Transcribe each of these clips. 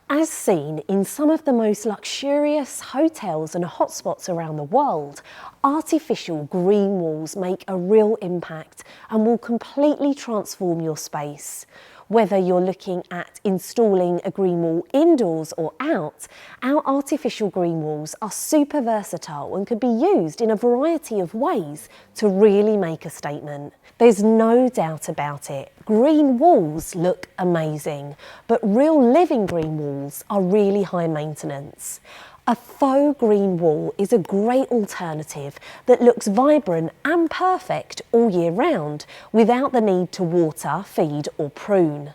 As seen in some of the most luxurious hotels and hotspots around the world, artificial green walls make a real impact and will completely transform your space. Whether you're looking at installing a green wall indoors or out, our artificial green walls are super versatile and could be used in a variety of ways to really make a statement. There's no doubt about it, green walls look amazing, but real living green walls are really high maintenance. A faux green wall is a great alternative that looks vibrant and perfect all year round without the need to water, feed or prune.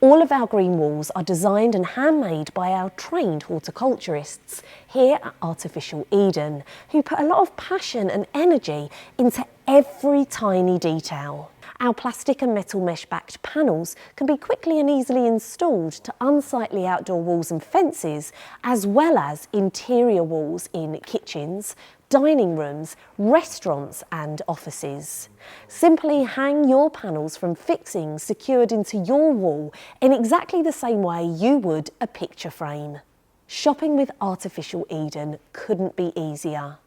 All of our green walls are designed and handmade by our trained horticulturists here at Artificial Eden, who put a lot of passion and energy into every tiny detail. Our plastic and metal mesh-backed panels can be quickly and easily installed to unsightly outdoor walls and fences, as well as interior walls in kitchens, dining rooms, restaurants and offices. Simply hang your panels from fixings secured into your wall in exactly the same way you would a picture frame. Shopping with Artificial Eden couldn't be easier.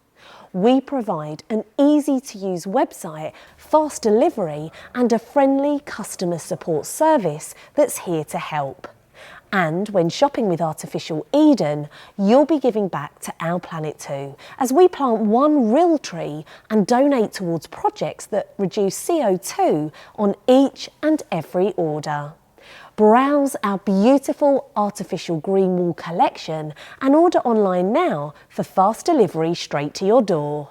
We provide an easy-to-use website, fast delivery and a friendly customer support service that's here to help. And when shopping with Artificial Eden, you'll be giving back to our planet too, as we plant one real tree and donate towards projects that reduce CO2 on each and every order. Browse our beautiful artificial green wall collection and order online now for fast delivery straight to your door.